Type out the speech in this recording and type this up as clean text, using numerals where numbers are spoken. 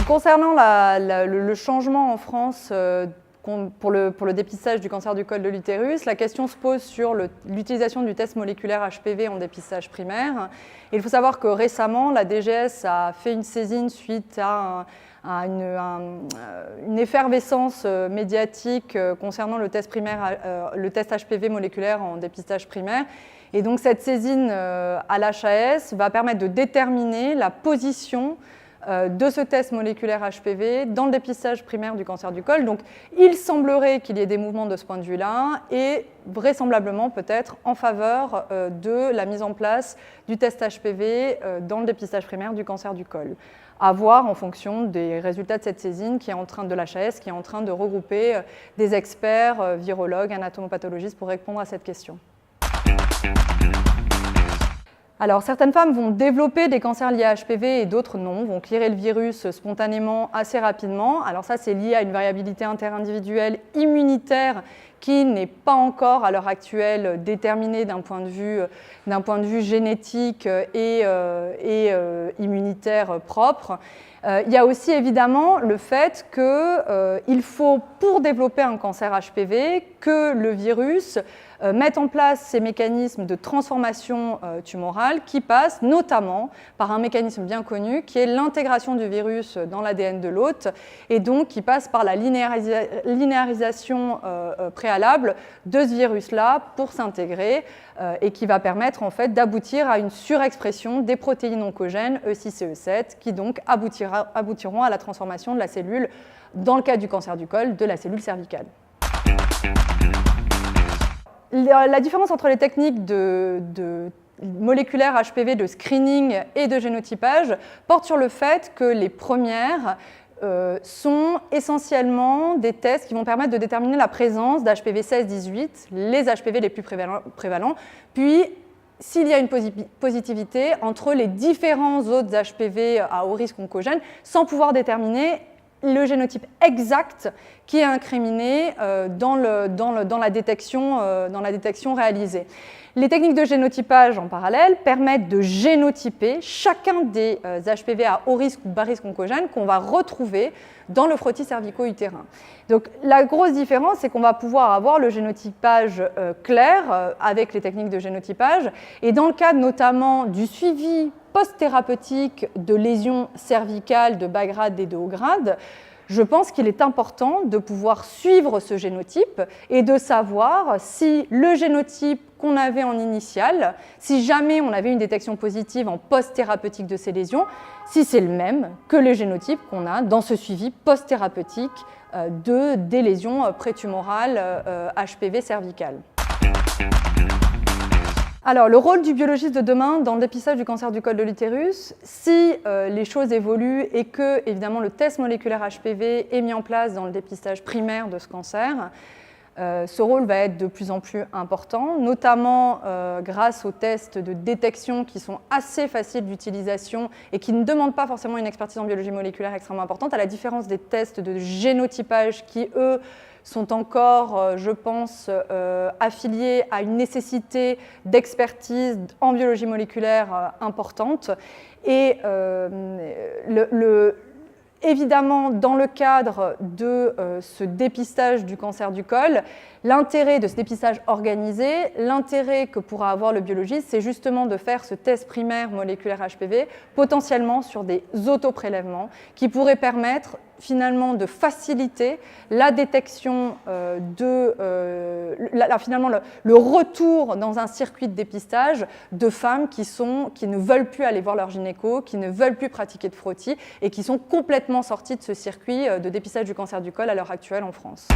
Concernant le changement en France pour le dépistage du cancer du col de l'utérus, la question se pose sur l'utilisation du test moléculaire HPV en dépistage primaire. Il faut savoir que récemment, la DGS a fait une saisine suite à une effervescence médiatique concernant le test HPV moléculaire en dépistage primaire. Et donc cette saisine à l'HAS va permettre de déterminer la position de ce test moléculaire HPV dans le dépistage primaire du cancer du col. Donc il semblerait qu'il y ait des mouvements de ce point de vue-là et vraisemblablement peut-être en faveur de la mise en place du test HPV dans le dépistage primaire du cancer du col. À voir en fonction des résultats de cette saisine qui est en train de l'HAS, qui est en train de regrouper des experts, virologues, anatomopathologistes pour répondre à cette question. Alors, certaines femmes vont développer des cancers liés à HPV et d'autres non, vont clearer le virus spontanément assez rapidement. Alors ça, c'est lié à une variabilité interindividuelle immunitaire qui n'est pas encore à l'heure actuelle déterminée d'un point de vue génétique et immunitaire propre. Il y a aussi évidemment le fait qu'il faut, pour développer un cancer HPV, que le virus mette en place ces mécanismes de transformation tumorale qui passent notamment par un mécanisme bien connu qui est l'intégration du virus dans l'ADN de l'hôte et donc qui passe par la linéarisation préalable de ce virus-là pour s'intégrer et qui va permettre en fait d'aboutir à une surexpression des protéines oncogènes E6 et E7 qui donc aboutiront à la transformation de la cellule, dans le cas du cancer du col, de la cellule cervicale. La différence entre les techniques de moléculaires HPV de screening et de génotypage porte sur le fait que les premières sont essentiellement des tests qui vont permettre de déterminer la présence d'HPV 16-18, les HPV les plus prévalents, puis s'il y a une positivité entre les différents autres HPV à haut risque oncogène, sans pouvoir déterminer le génotype exact qui est incriminé dans la détection réalisée. Les techniques de génotypage en parallèle permettent de génotyper chacun des HPV à haut risque ou bas risque oncogène qu'on va retrouver dans le frottis cervico-utérin. Donc la grosse différence, c'est qu'on va pouvoir avoir le génotypage clair avec les techniques de génotypage et dans le cadre notamment du suivi post-thérapeutique de lésions cervicales de bas grade et de haut grade, je pense qu'il est important de pouvoir suivre ce génotype et de savoir si le génotype qu'on avait en initial, si jamais on avait une détection positive en post-thérapeutique de ces lésions, si c'est le même que le génotype qu'on a dans ce suivi post-thérapeutique des lésions prétumorales HPV cervicales. Alors, le rôle du biologiste de demain dans le dépistage du cancer du col de l'utérus, si les choses évoluent et que, évidemment, le test moléculaire HPV est mis en place dans le dépistage primaire de ce cancer, ce rôle va être de plus en plus important, notamment grâce aux tests de détection qui sont assez faciles d'utilisation et qui ne demandent pas forcément une expertise en biologie moléculaire extrêmement importante, à la différence des tests de génotypage qui, eux, sont encore, je pense, affiliés à une nécessité d'expertise en biologie moléculaire importante. Et évidemment, dans le cadre de ce dépistage du cancer du col, l'intérêt de ce dépistage organisé, l'intérêt que pourra avoir le biologiste, c'est justement de faire ce test primaire moléculaire HPV, potentiellement sur des autoprélèvements, qui pourraient permettre finalement de faciliter la détection finalement le retour dans un circuit de dépistage de femmes qui ne veulent plus aller voir leur gynéco, qui ne veulent plus pratiquer de frottis et qui sont complètement sorties de ce circuit de dépistage du cancer du col à l'heure actuelle en France.